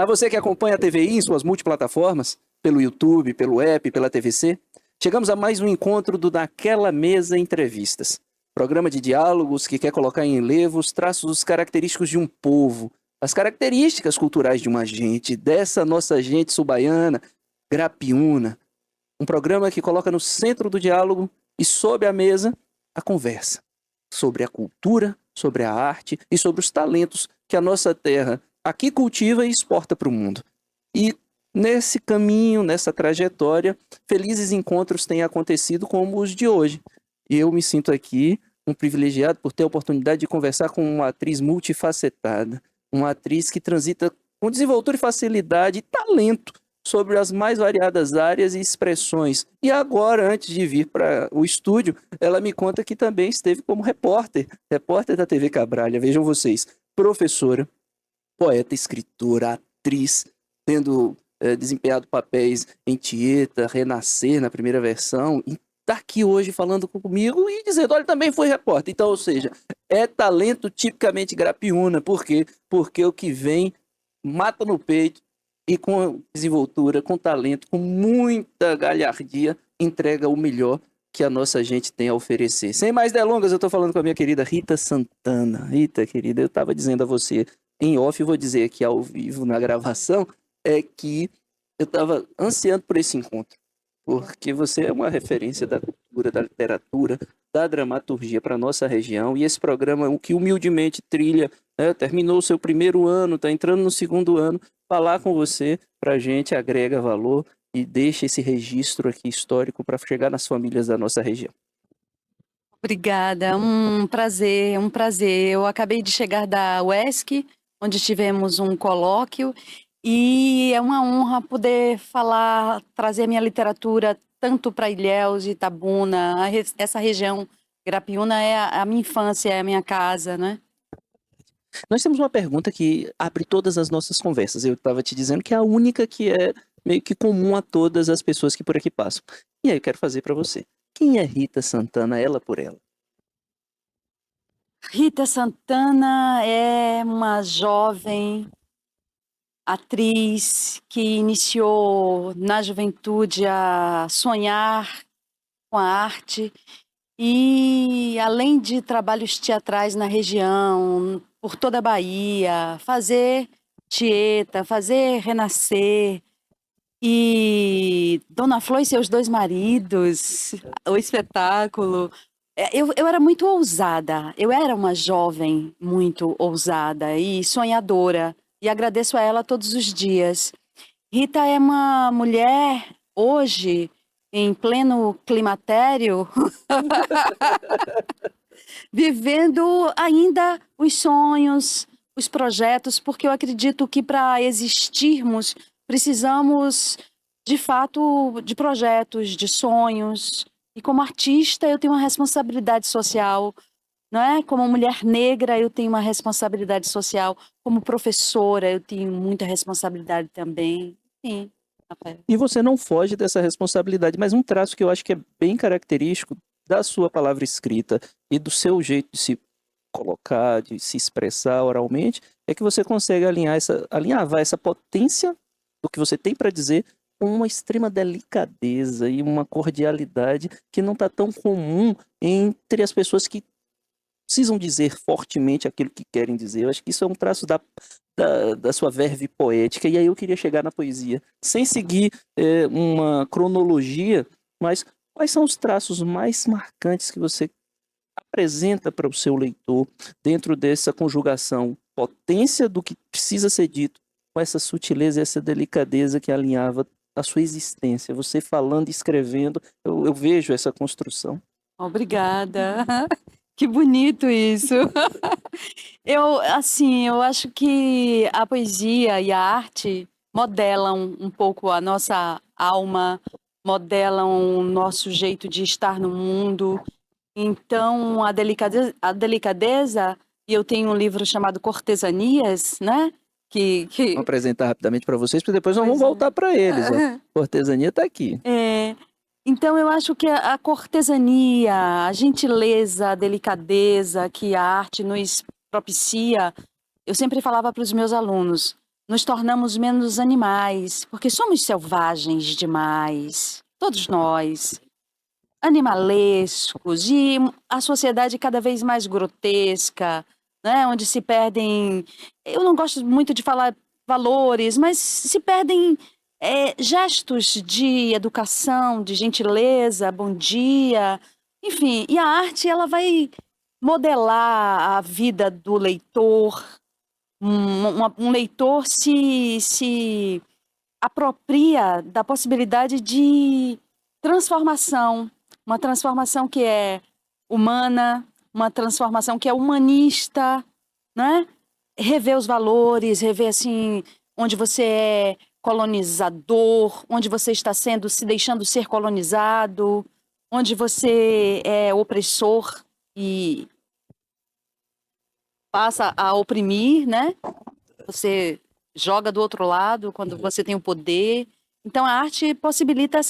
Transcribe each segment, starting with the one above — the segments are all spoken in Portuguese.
A você que acompanha a TVI em suas multiplataformas, pelo YouTube, pelo app, pela TVC, chegamos a mais um encontro do Naquela Mesa Entrevistas. Programa de diálogos que quer colocar em relevo os traços característicos de um povo, as características culturais de uma gente, dessa nossa gente subaiana, grapiúna. Um programa que coloca no centro do diálogo e sob a mesa a conversa sobre a cultura, sobre a arte e sobre os talentos que a nossa terra aqui cultiva e exporta para o mundo. E nesse caminho, nessa trajetória, felizes encontros têm acontecido como os de hoje. E eu me sinto aqui um privilegiado por ter a oportunidade de conversar com uma atriz multifacetada, uma atriz que transita com desenvoltura e facilidade e talento sobre as mais variadas áreas e expressões. E agora, antes de vir para o estúdio, ela me conta que também esteve como repórter da TV Cabralha. Vejam vocês, professora, poeta, escritora, atriz, tendo desempenhado papéis em Tieta, Renascer na primeira versão, e está aqui hoje falando comigo e dizendo, olha, também foi repórter. Então, ou seja, é talento tipicamente grapiúna. Por quê? Porque o que vem mata no peito e com desenvoltura, com talento, com muita galhardia, entrega o melhor que a nossa gente tem a oferecer. Sem mais delongas, eu estou falando com a minha querida Rita Santana. Rita, querida, eu estava dizendo a você em off, vou dizer aqui ao vivo na gravação, é que eu estava ansiando por esse encontro, porque você é uma referência da cultura, da literatura, da dramaturgia para a nossa região, e esse programa, o que humildemente trilha, terminou o seu primeiro ano, está entrando no segundo ano, falar com você, para a gente, agrega valor e deixa esse registro aqui histórico para chegar nas famílias da nossa região. Obrigada, um prazer, um prazer. Eu acabei de chegar da UESC, onde tivemos um colóquio, e é uma honra poder falar, trazer a minha literatura tanto para Ilhéus, Itabuna, essa região. Grapiúna é a minha infância, é a minha casa, né? Nós temos uma pergunta que abre todas as nossas conversas. Eu estava te dizendo que é a única que é meio que comum a todas as pessoas que por aqui passam. E aí eu quero fazer para você. Quem é Rita Santana, ela por ela? Rita Santana é uma jovem atriz que iniciou na juventude a sonhar com a arte e, além de trabalhos teatrais na região, por toda a Bahia, fazer Tieta, fazer Renascer e Dona Flor e seus dois maridos, o espetáculo. Eu era muito ousada, eu era uma jovem muito ousada e sonhadora, e agradeço a ela todos os dias. Rita é uma mulher, hoje, em pleno climatério, vivendo ainda os sonhos, os projetos, porque eu acredito que para existirmos, precisamos, de fato, de projetos, de sonhos. E como artista, eu tenho uma responsabilidade social, não é? Como mulher negra, eu tenho uma responsabilidade social. Como professora, eu tenho muita responsabilidade também. Sim, Rafael. E você não foge dessa responsabilidade, mas um traço que eu acho que é bem característico da sua palavra escrita e do seu jeito de se colocar, de se expressar oralmente, é que você consegue alinhavar essa potência do que você tem para dizer com uma extrema delicadeza e uma cordialidade que não está tão comum entre as pessoas que precisam dizer fortemente aquilo que querem dizer. Eu acho que isso é um traço da sua verve poética, e aí eu queria chegar na poesia, sem seguir uma cronologia, mas quais são os traços mais marcantes que você apresenta para o seu leitor dentro dessa conjugação, potência do que precisa ser dito, com essa sutileza e essa delicadeza que alinhava a sua existência, você falando e escrevendo, eu vejo essa construção. Obrigada. Que bonito isso. Eu acho que a poesia e a arte modelam um pouco a nossa alma, modelam o nosso jeito de estar no mundo. Então, a delicadeza, e eu tenho um livro chamado Cortesanias, né? Vou apresentar rapidamente para vocês, porque depois nós vamos Pois é. voltar para eles. Ó. Cortesania está aqui. Então, eu acho que a cortesania, a gentileza, a delicadeza que a arte nos propicia, eu sempre falava para os meus alunos, nos tornamos menos animais, porque somos selvagens demais, todos nós, animalescos, e a sociedade cada vez mais grotesca, né, onde se perdem, eu não gosto muito de falar valores, mas se perdem gestos de educação, de gentileza, bom dia, enfim, e a arte ela vai modelar a vida do leitor. Um leitor se apropria da possibilidade de transformação, uma transformação que é humana, uma transformação que é humanista, né? Rever os valores, rever assim, onde você é colonizador, onde você está se deixando ser colonizado, onde você é opressor e passa a oprimir, né? Você joga do outro lado quando você tem o poder. Então a arte possibilita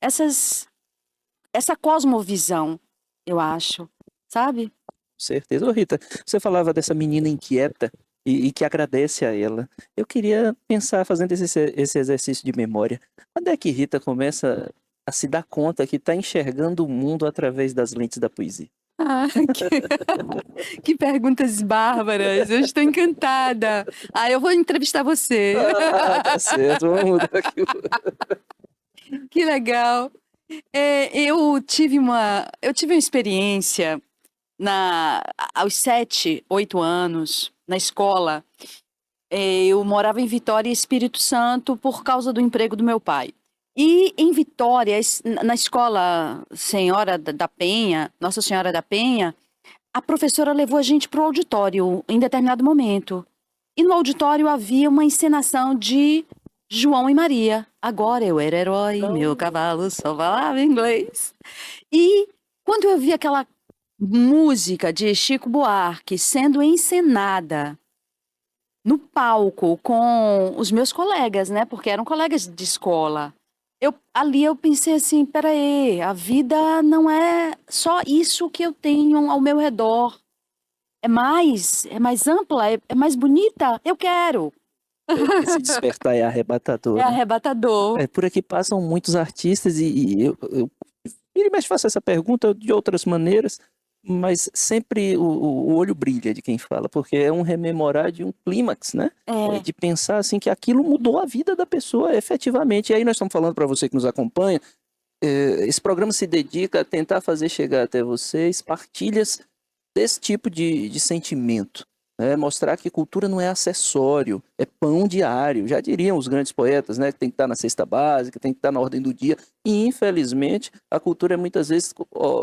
essa cosmovisão, eu acho, sabe? Certeza. Ô, Rita, você falava dessa menina inquieta e que agradece a ela. Eu queria pensar, fazendo esse exercício de memória, quando é que Rita começa a se dar conta que está enxergando o mundo através das lentes da poesia? Ah, que perguntas bárbaras, eu estou encantada. Ah, eu vou entrevistar você. Tá certo, vamos mudar aqui. Que legal. Eu tive uma experiência aos 7, 8 anos, na escola. Eu morava em Vitória, Espírito Santo, por causa do emprego do meu pai. E em Vitória, na escola Senhora da Penha, Nossa Senhora da Penha, a professora levou a gente para o auditório em determinado momento. E no auditório havia uma encenação de João e Maria. Agora eu era herói, meu cavalo só falava inglês. E quando eu vi aquela música de Chico Buarque sendo encenada no palco com os meus colegas, né? Porque eram colegas de escola. Ali eu pensei assim, peraí, a vida não é só isso que eu tenho ao meu redor. É mais ampla, é mais bonita. Eu quero. Esse despertar é arrebatador, É né? arrebatador. Por aqui passam muitos artistas e eu vira e mexe faço essa pergunta de outras maneiras, mas sempre o olho brilha de quem fala, porque é um rememorar de um clímax, né? De pensar assim que aquilo mudou a vida da pessoa efetivamente. E aí nós estamos falando para você que nos acompanha, esse programa se dedica a tentar fazer chegar até vocês partilhas desse tipo de sentimento. Mostrar que cultura não é acessório, é pão diário. Já diriam os grandes poetas, né? Que tem que estar na cesta básica, tem que estar na ordem do dia. E, infelizmente, a cultura é muitas vezes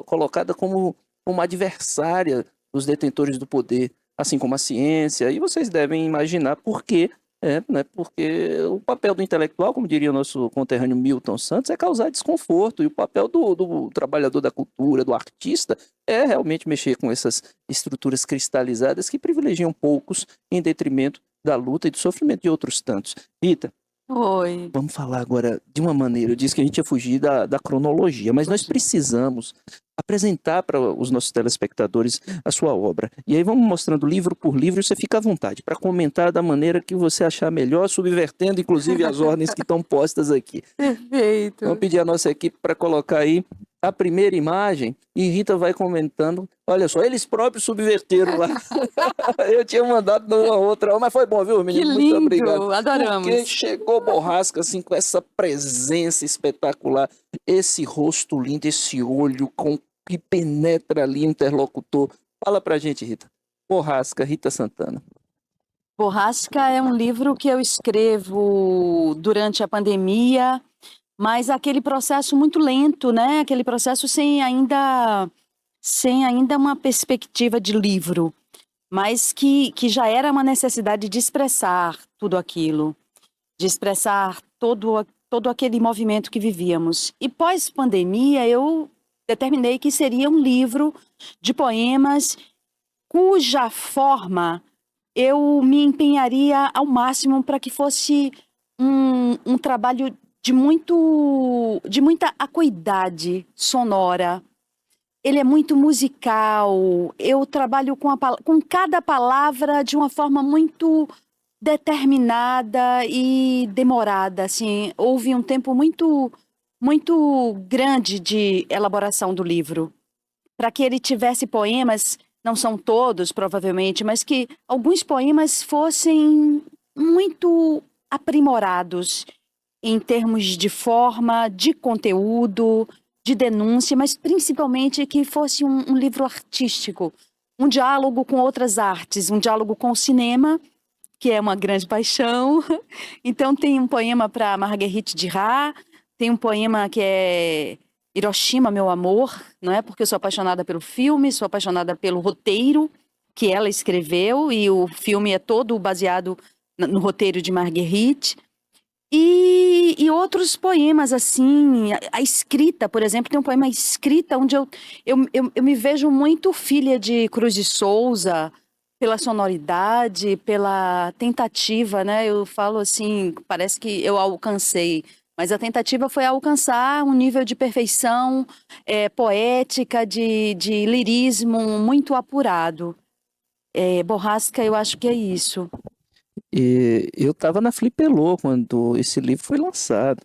colocada como uma adversária dos detentores do poder, assim como a ciência. E vocês devem imaginar por quê. Né? Porque o papel do intelectual, como diria o nosso conterrâneo Milton Santos, é causar desconforto. E o papel do trabalhador da cultura, do artista, é realmente mexer com essas estruturas cristalizadas que privilegiam poucos em detrimento da luta e do sofrimento de outros tantos. Rita, Oi. vamos falar agora de uma maneira. Eu disse que a gente ia fugir da cronologia, mas nós precisamos apresentar para os nossos telespectadores a sua obra. E aí vamos mostrando livro por livro, e você fica à vontade para comentar da maneira que você achar melhor, subvertendo inclusive as ordens que estão postas aqui. Perfeito. Vamos pedir à nossa equipe para colocar aí a primeira imagem e Rita vai comentando. Olha só, eles próprios subverteram lá. Eu tinha mandado numa outra, mas foi bom, viu, menino? Que Muito lindo, obrigado. adoramos. Porque chegou Borrasca, assim, com essa presença espetacular, esse rosto lindo, esse olho que penetra ali o interlocutor. Fala pra gente, Rita. Borrasca, Rita Santana. Borrasca é um livro que eu escrevo durante a pandemia, mas aquele processo muito lento, né? Aquele processo sem ainda uma perspectiva de livro, mas que já era uma necessidade de expressar tudo aquilo, de expressar todo aquele movimento que vivíamos. E pós-pandemia, eu determinei que seria um livro de poemas cuja forma eu me empenharia ao máximo para que fosse um trabalho de muita acuidade sonora. Ele é muito musical, eu trabalho com cada palavra de uma forma muito determinada e demorada, assim, houve um tempo muito grande de elaboração do livro, para que ele tivesse poemas, não são todos, provavelmente, mas que alguns poemas fossem muito aprimorados em termos de forma, de conteúdo, de denúncia, mas principalmente que fosse um livro artístico, um diálogo com outras artes, um diálogo com o cinema, que é uma grande paixão. Então tem um poema para Marguerite Duras, tem um poema que é Hiroshima, meu amor, não é? Porque eu sou apaixonada pelo filme, sou apaixonada pelo roteiro que ela escreveu, e o filme é todo baseado no roteiro de Marguerite. E outros poemas, assim, a escrita, por exemplo, tem um poema Escrita, onde eu me vejo muito filha de Cruz de Souza, pela sonoridade, pela tentativa, né? Eu falo assim, parece que eu alcancei, mas a tentativa foi alcançar um nível de perfeição poética, de lirismo muito apurado. Borrasca, eu acho que é isso. E eu estava na Flipelô quando esse livro foi lançado.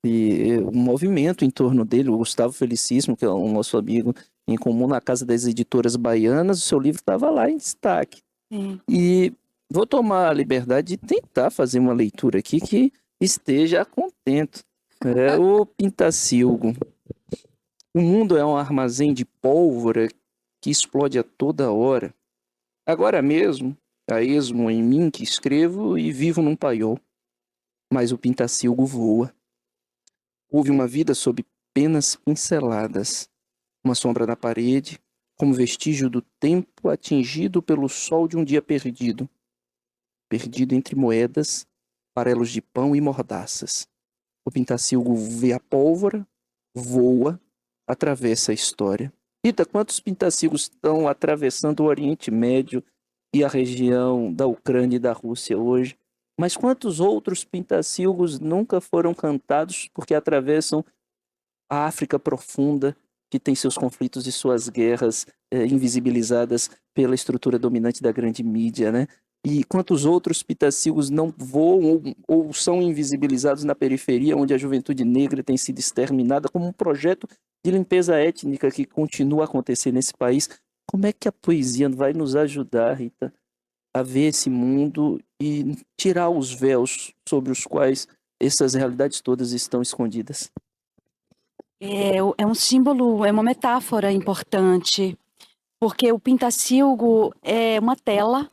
E o movimento em torno dele, o Gustavo Felicíssimo, que é o nosso amigo em comum na Casa das Editoras Baianas, o seu livro estava lá em destaque. Sim. E vou tomar a liberdade de tentar fazer uma leitura aqui que esteja contento. É o Pintacilgo. O mundo é um armazém de pólvora que explode a toda hora. Agora mesmo, a esmo em mim que escrevo e vivo num paiol. Mas o Pintacilgo voa. Houve uma vida sob penas pinceladas, uma sombra na parede, como vestígio do tempo atingido pelo sol de um dia perdido. Perdido entre moedas, farelos de pão e mordaças. O Pintacilgo vê a pólvora, voa, atravessa a história. Rita, quantos Pintacilgos estão atravessando o Oriente Médio e a região da Ucrânia e da Rússia hoje? Mas quantos outros Pintacilgos nunca foram cantados porque atravessam a África profunda, que tem seus conflitos e suas guerras invisibilizadas pela estrutura dominante da grande mídia, né? E quantos outros Pintacilgos não voam ou são invisibilizados na periferia, onde a juventude negra tem sido exterminada como um projeto de limpeza étnica que continua a acontecer nesse país? Como é que a poesia vai nos ajudar, Rita, a ver esse mundo e tirar os véus sobre os quais essas realidades todas estão escondidas? É um símbolo, é uma metáfora importante, porque o pintacilgo é uma tela,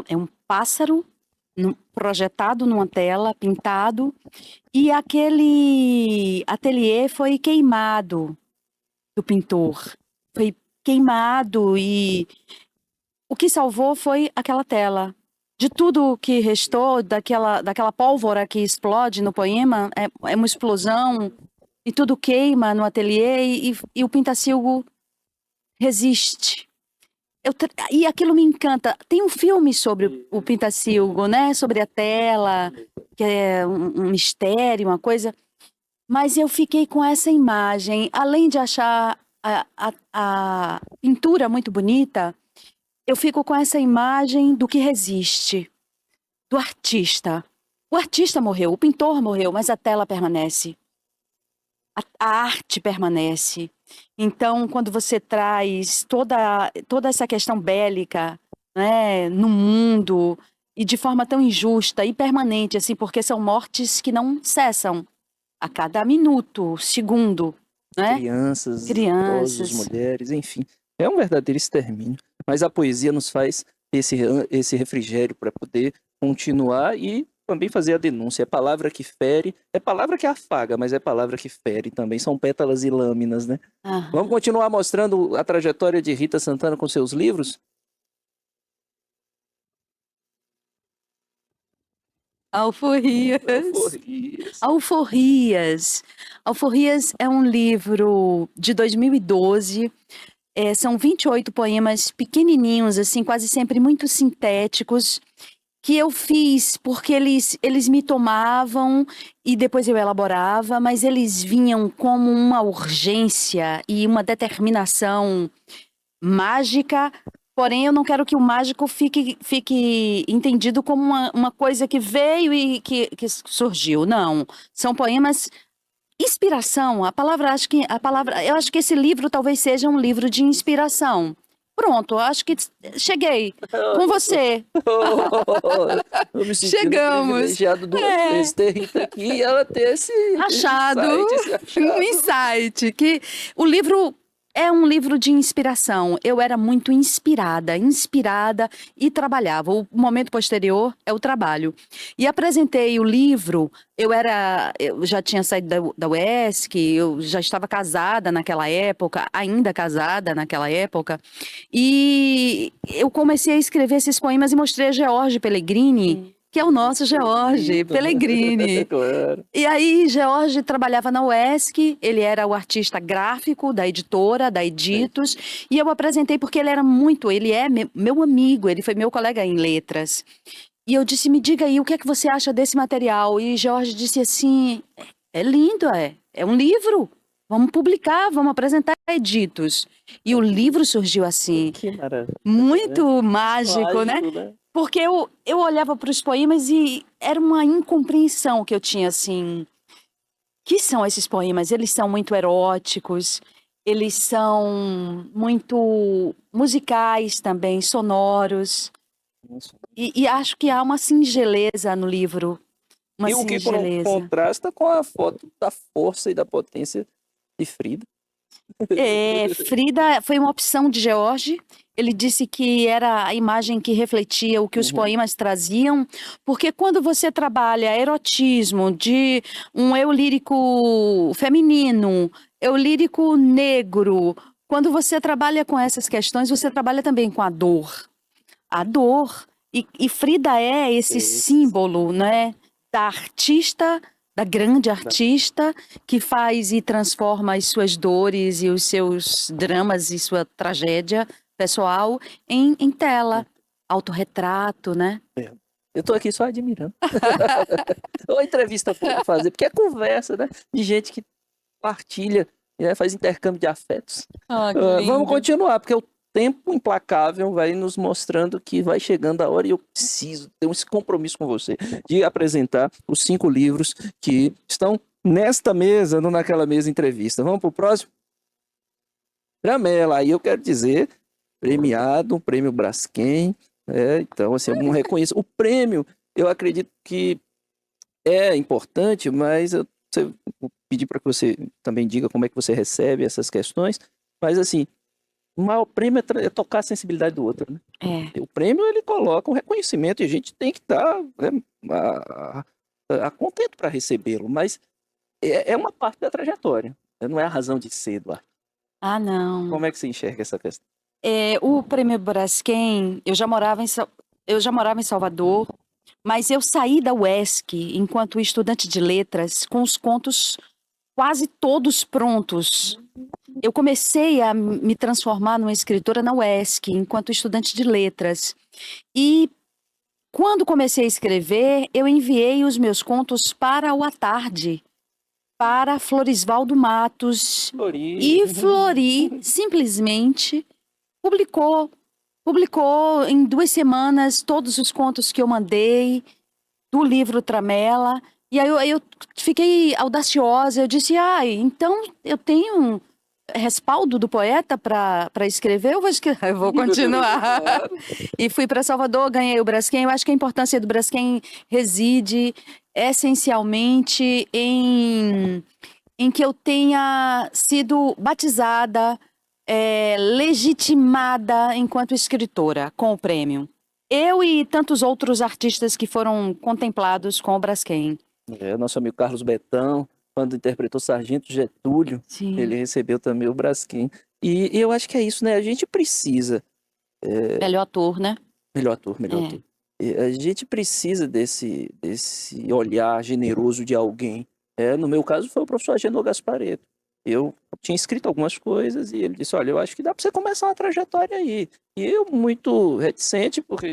é um pássaro projetado numa tela, pintado, e aquele ateliê foi queimado do pintor. Foi queimado e o que salvou foi aquela tela. De tudo que restou, daquela pólvora que explode no poema, é uma explosão e tudo queima no ateliê e o pintacilgo resiste. E aquilo me encanta. Tem um filme sobre o pintacilgo, né? Sobre a tela, que é um mistério, uma coisa. Mas eu fiquei com essa imagem. Além de achar a pintura muito bonita, eu fico com essa imagem do que resiste, do artista. O artista morreu, o pintor morreu, mas a tela permanece. A arte permanece. Então, quando você traz toda essa questão bélica, né, no mundo, e de forma tão injusta e permanente, assim, porque são mortes que não cessam a cada minuto, segundo, né? Crianças, idosos, mulheres, enfim. É um verdadeiro extermínio. Mas a poesia nos faz esse refrigério para poder continuar e também fazer a denúncia. É palavra que fere, é palavra que afaga, mas é palavra que fere também. São pétalas e lâminas, né? Aham. Vamos continuar mostrando a trajetória de Rita Santana com seus livros? Alforrias. Alforrias. Alforrias. Alforrias é um livro de 2012. São 28 poemas pequenininhos, assim, quase sempre muito sintéticos, que eu fiz porque eles me tomavam e depois eu elaborava, mas eles vinham como uma urgência e uma determinação mágica Porém, eu não quero que o mágico fique entendido como uma coisa que veio e que surgiu. Não. São poemas. Inspiração, eu acho que esse livro talvez seja um livro de inspiração. Pronto, eu acho que cheguei com você. Eu me sentindo Chegamos. privilegiado duas vezes ter Rita aqui e ela ter esse Achado, esse achado. um insight, que o livro é um livro de inspiração. Eu era muito inspirada e trabalhava. O momento posterior é o trabalho. E apresentei o livro, eu já tinha saído da UESC, eu já estava casada naquela época, ainda casada naquela época, e eu comecei a escrever esses poemas e mostrei a George Pellegrini, que é o nosso George Pellegrini. Claro. E aí, George trabalhava na UESC, ele era o artista gráfico da editora, da Editos, e eu apresentei porque ele é meu amigo, ele foi meu colega em letras. E eu disse, me diga aí, o que é que você acha desse material? E George disse assim, é lindo, é um livro, vamos publicar, vamos apresentar a Editos. E o livro surgiu assim, Que maravilha. muito mágico, né? Porque eu olhava para os poemas e era uma incompreensão que eu tinha, assim. Que são esses poemas? Eles são muito eróticos, eles são muito musicais também, sonoros. E acho que há uma singeleza no livro. Uma E o que singeleza. contrasta com a foto da força e da potência de Frida. Frida foi uma opção de George. Ele disse que era a imagem que refletia o que os poemas traziam, porque quando você trabalha erotismo de um eu lírico feminino, eu lírico negro, quando você trabalha com essas questões, você trabalha também com a dor. A dor. E Frida é esse símbolo, né, da artista, da grande artista, que faz e transforma as suas dores e os seus dramas e sua tragédia pessoal em tela. Autorretrato, né? Eu tô aqui só admirando. Ou entrevista pra fazer, porque é conversa, né? De gente que partilha, né? Faz intercâmbio de afetos. Vamos continuar, porque o tempo implacável vai nos mostrando que vai chegando a hora e eu preciso ter esse compromisso com você de apresentar os 5 livros que estão nesta mesa, não naquela mesa entrevista. Vamos pro próximo? Jamela, aí eu quero dizer, premiado, prêmio Braskem, então assim, um reconhecimento. O prêmio, eu acredito que é importante, mas eu vou pedir para que você também diga como é que você recebe essas questões, mas assim, o maior prêmio é tocar a sensibilidade do outro, né? O prêmio, ele coloca um reconhecimento e a gente tem que estar contento para recebê-lo, mas é uma parte da trajetória, não é a razão de ser, Eduardo. Ah, não. Como é que você enxerga essa questão? O prêmio Braskem, eu já morava em Salvador, mas eu saí da UESC enquanto estudante de letras com os contos quase todos prontos. Eu comecei a me transformar numa escritora na UESC enquanto estudante de letras. E quando comecei a escrever, eu enviei os meus contos para o À Tarde, para Florisvaldo Matos. E Flori simplesmente publicou em 2 semanas todos os contos que eu mandei do livro Tramela. E aí eu fiquei audaciosa, eu disse, então eu tenho respaldo do poeta para escrever, eu vou continuar. E fui para Salvador, ganhei o Braskem. Eu acho que a importância do Braskem reside essencialmente em que eu tenha sido batizada, legitimada enquanto escritora com o prêmio. Eu e tantos outros artistas que foram contemplados com o Braskem. Nosso amigo Carlos Betão, quando interpretou Sargento Getúlio, Sim. Ele recebeu também o Braskem. E eu acho que é isso, né? A gente precisa... Melhor ator, né? Melhor ator. A gente precisa desse olhar generoso de alguém. No meu caso, foi o professor Agenor Gasparetto. Eu tinha escrito algumas coisas e ele disse, olha, eu acho que dá para você começar uma trajetória aí. E eu, muito reticente, porque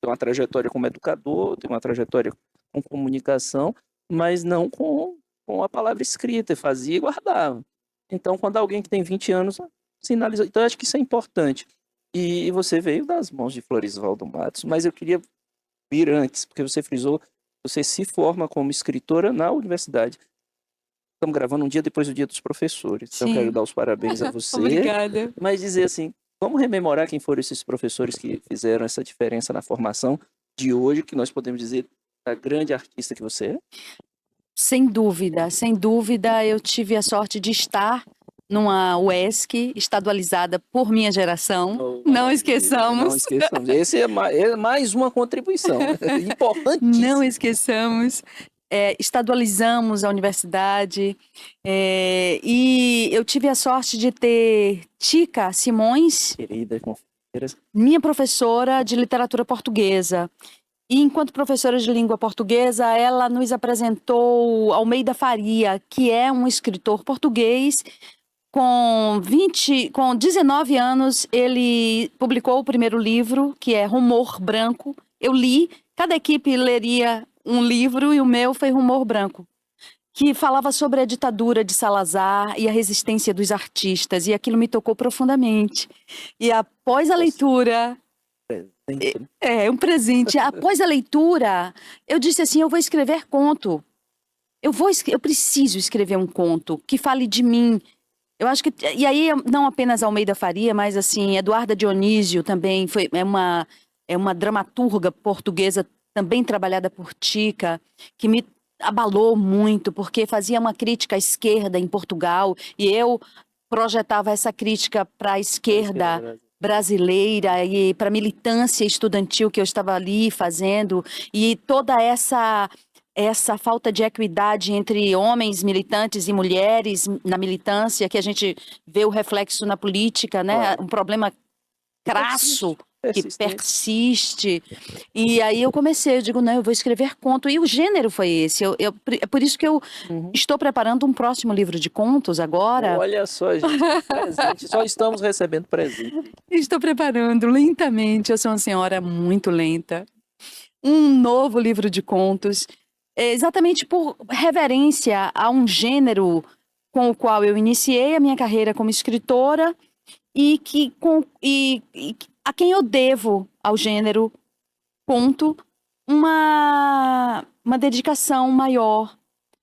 tenho uma trajetória como educador, tenho uma trajetória com comunicação, mas não com a palavra escrita, fazia e guardava. Então, quando alguém que tem 20 anos sinaliza, então eu acho que isso é importante. E você veio das mãos de Floresvaldo Matos, mas eu queria vir antes, porque você frisou, você se forma como escritora na universidade. Estamos gravando um dia depois do Dia dos Professores, então eu quero Sim. dar os parabéns a você, Obrigada. mas dizer assim, vamos rememorar quem foram esses professores que fizeram essa diferença na formação de hoje, que nós podemos dizer da grande artista que você é? Sem dúvida, eu tive a sorte de estar numa UESC estadualizada por minha geração. Oh, Não maravilha. esqueçamos. Não esqueçamos. Esse é mais uma contribuição importantíssima. Não esqueçamos. Estadualizamos a universidade e eu tive a sorte de ter Tica Simões, Querida, confeiras. minha professora de literatura portuguesa. E enquanto professora de língua portuguesa, ela nos apresentou Almeida Faria, que é um escritor português. Com 19 anos, ele publicou o primeiro livro, que é Rumor Branco. Eu li, cada equipe leria um livro e o meu foi Rumor Branco, que falava sobre a ditadura de Salazar e a resistência dos artistas, e aquilo me tocou profundamente. E após a leitura... um presente. Após a leitura, eu disse assim, eu vou escrever conto. Eu preciso escrever um conto que fale de mim. Eu acho que... E aí, não apenas Almeida Faria, mas assim, Eduarda Dionísio também é uma dramaturga portuguesa, também trabalhada por Tica, que me abalou muito, porque fazia uma crítica à esquerda em Portugal, e eu projetava essa crítica para a esquerda brasileira e para a militância estudantil que eu estava ali fazendo, e toda essa falta de equidade entre homens militantes e mulheres na militância, que a gente vê o reflexo na política, né? Claro. Um problema crasso que persiste. E aí eu digo, não, eu vou escrever conto. E o gênero foi esse. É por isso que eu estou preparando um próximo livro de contos agora. Olha só, gente, presente. Só estamos recebendo presente. Estou preparando lentamente, eu sou uma senhora muito lenta. Um novo livro de contos, exatamente por reverência a um gênero com o qual eu iniciei a minha carreira como escritora e a quem eu devo ao gênero conto uma dedicação maior.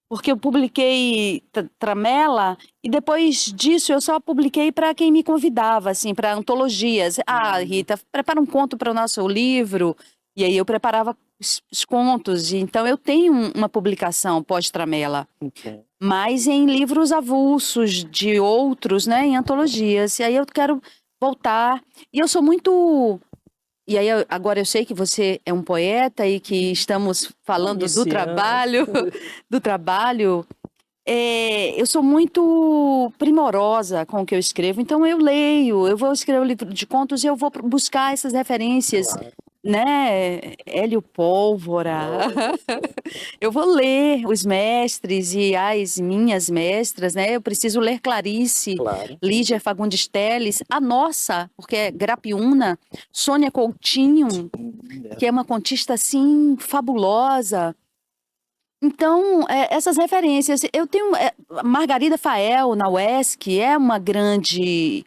Porque eu publiquei Tramela e depois disso eu só publiquei para quem me convidava, assim, para antologias. Ah, Rita, prepara um conto para o nosso livro. E aí eu preparava os contos. Então eu tenho uma publicação pós-Tramela. Okay. Mas em livros avulsos de outros, né, em antologias. E aí eu quero voltar. E eu sou muito... E aí agora eu sei que você é um poeta e que estamos falando do trabalho. Eu sou muito primorosa com o que eu escrevo. Então eu leio, eu vou escrever um livro de contos e eu vou buscar essas referências. Claro. Né? Hélio Pólvora. Eu vou ler os mestres e as minhas mestras, né? Eu preciso ler Clarice, claro. Lígia Fagundes Telles, a nossa, porque é Grapiúna, Sônia Coutinho, que é uma contista assim fabulosa. Então, essas referências, eu tenho Margarida Fael na UESC, é uma grande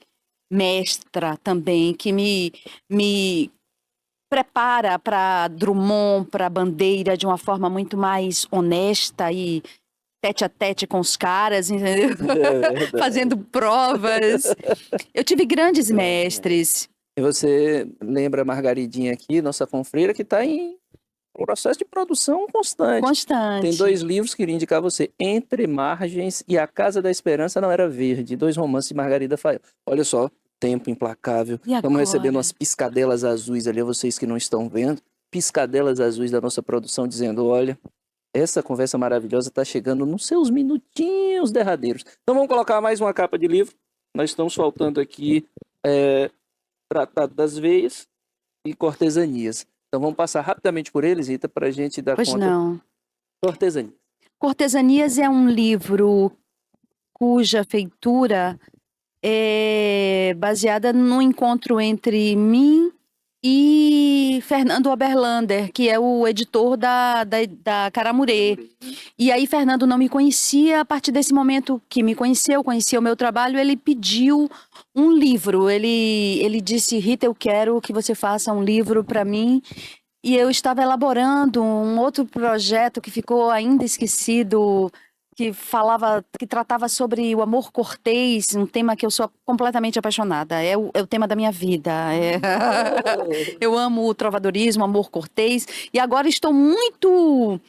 mestra também que me prepara para Drummond, para Bandeira, de uma forma muito mais honesta e tete a tete com os caras, entendeu? Fazendo provas. Eu tive grandes mestres. E você lembra a Margaridinha aqui, nossa confreira, que está em processo de produção constante. Tem 2 livros que queria indicar você, Entre Margens e A Casa da Esperança Não Era Verde, 2 romances de Margarida Fael. Olha só, tempo implacável. Estamos recebendo umas piscadelas azuis ali, vocês que não estão vendo, piscadelas azuis da nossa produção dizendo, olha, essa conversa maravilhosa está chegando nos seus minutinhos derradeiros. Então vamos colocar mais uma capa de livro. Nós estamos faltando aqui Tratado das Veias e Cortesanias. Então vamos passar rapidamente por eles, Rita, para a gente dar conta. Pois não. Cortesanias. Cortesanias é um livro cuja feitura é baseada no encontro entre mim e Fernando Oberlander, que é o editor da Caramurê. E aí Fernando não me conhecia, a partir desse momento que me conheceu, conhecia o meu trabalho, ele pediu um livro. Ele disse: Rita, eu quero que você faça um livro para mim. E eu estava elaborando um outro projeto que ficou ainda esquecido, que tratava sobre o amor cortês, um tema que eu sou completamente apaixonada. É o tema da minha vida. Eu amo o trovadorismo, amor cortês. E agora estou muito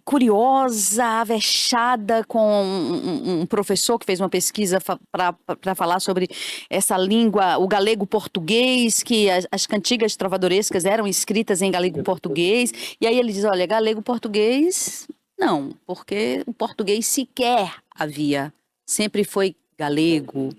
curiosa, avexada com um professor que fez uma pesquisa para falar sobre essa língua, o galego-português, que as cantigas trovadorescas eram escritas em galego-português. E aí ele diz: olha, galego-português, não, porque o português sequer havia. Sempre foi galego,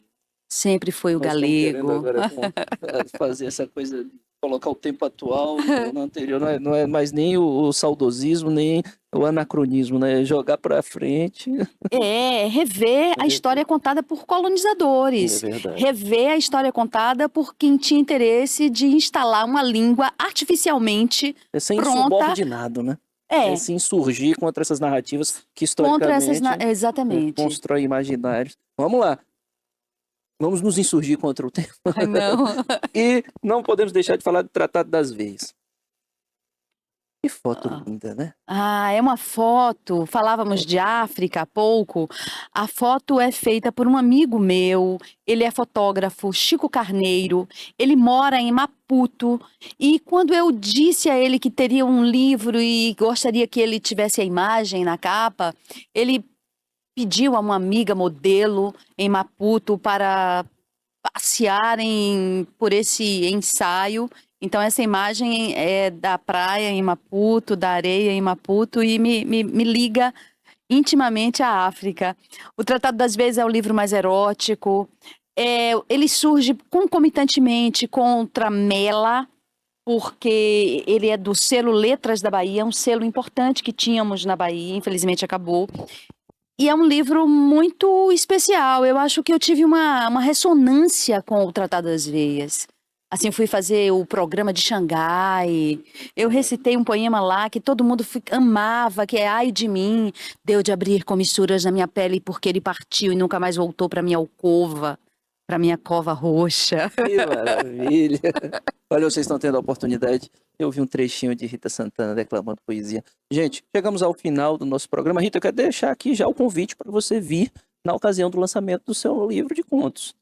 sempre foi o Nós estamos querendo galego. agora fazer essa coisa, colocar o tempo atual no anterior, não é mais nem o saudosismo, nem o anacronismo, né? Jogar para frente. Rever a história contada por É colonizadores, verdade. rever a história contada por quem tinha interesse de instalar uma língua artificialmente É ser pronta, insubordinado, né? É se insurgir contra essas narrativas que contra essas... historicamente Exatamente. constroem imaginários. Vamos lá. Vamos nos insurgir contra o tempo. Ai, não. E não podemos deixar de falar do Tratado das Veias. Que foto linda, né? É uma foto. Falávamos de África há pouco. A foto é feita por um amigo meu. Ele é fotógrafo, Chico Carneiro. Ele mora em Maputo. E quando eu disse a ele que teria um livro e gostaria que ele tivesse a imagem na capa, ele pediu a uma amiga modelo em Maputo para passearem por esse ensaio. Então, essa imagem é da praia em Maputo, da areia em Maputo, e me liga intimamente à África. O Tratado das Vezes é o livro mais erótico. Ele surge concomitantemente contra Mela, porque ele é do selo Letras da Bahia, um selo importante que tínhamos na Bahia, infelizmente acabou. E é um livro muito especial. Eu acho que eu tive uma ressonância com o Tratado das Veias. Assim, fui fazer o programa de Xangai. Eu recitei um poema lá que todo mundo amava, que é Ai de mim, deu de abrir comissuras na minha pele porque ele partiu e nunca mais voltou para minha alcova, para minha cova roxa. Que maravilha! Olha, vocês estão tendo a oportunidade. Eu vi um trechinho de Rita Santana declamando poesia. Gente, chegamos ao final do nosso programa. Rita, eu quero deixar aqui já o convite para você vir na ocasião do lançamento do seu livro de contos.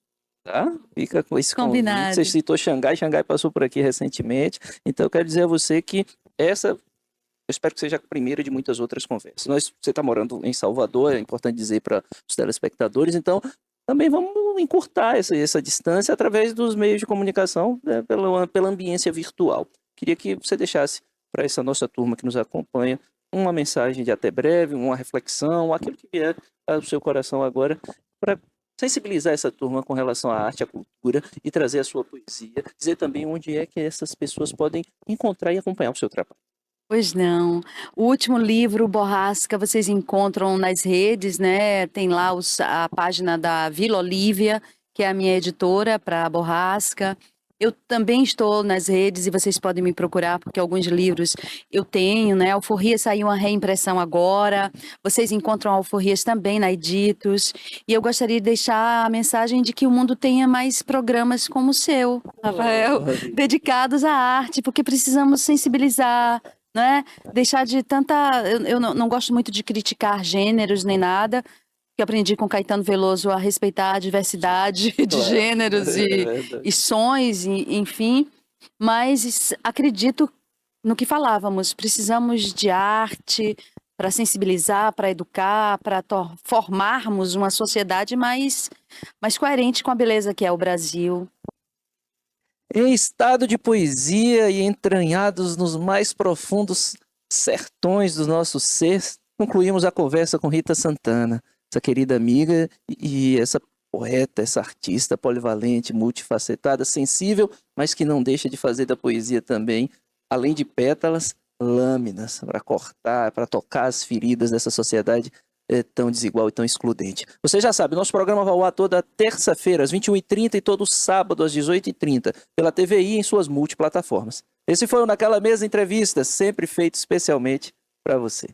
Tá? Fica com esse Combinado. convite. Você citou Xangai, Xangai passou por aqui recentemente. Então, eu quero dizer a você que eu espero que seja a primeira de muitas outras conversas. Você está morando em Salvador, é importante dizer para os telespectadores, então também vamos encurtar essa distância através dos meios de comunicação, né, pela ambiência virtual. Queria que você deixasse para essa nossa turma que nos acompanha uma mensagem de até breve, uma reflexão, aquilo que vier ao seu coração agora, para sensibilizar essa turma com relação à arte, à cultura e trazer a sua poesia, dizer também onde é que essas pessoas podem encontrar e acompanhar o seu trabalho. Pois não. O último livro, Borrasca, vocês encontram nas redes, né? Tem lá a página da Vila Olívia, que é a minha editora para Borrasca. Eu também estou nas redes e vocês podem me procurar, porque alguns livros eu tenho, né? Alforrias saiu uma reimpressão agora. Vocês encontram Alforrias também na Editos. E eu gostaria de deixar a mensagem de que o mundo tenha mais programas como o seu, Rafael, dedicados à arte, porque precisamos sensibilizar, né? Deixar de tanta... Eu não gosto muito de criticar gêneros nem nada, que aprendi com Caetano Veloso a respeitar a diversidade de gêneros e sons, enfim. Mas acredito no que falávamos, precisamos de arte para sensibilizar, para educar, para formarmos uma sociedade mais coerente com a beleza que é o Brasil. Em estado de poesia e entranhados nos mais profundos sertões do nosso ser, concluímos a conversa com Rita Santana, essa querida amiga e essa poeta, essa artista polivalente, multifacetada, sensível, mas que não deixa de fazer da poesia também, além de pétalas, lâminas para cortar, para tocar as feridas dessa sociedade tão desigual e tão excludente. Você já sabe, nosso programa vai ao ar toda terça-feira, às 21h30 e todo sábado, às 18h30, pela TVI em suas multiplataformas. Esse foi o Naquela Mesa Entrevistas, sempre feito especialmente para você.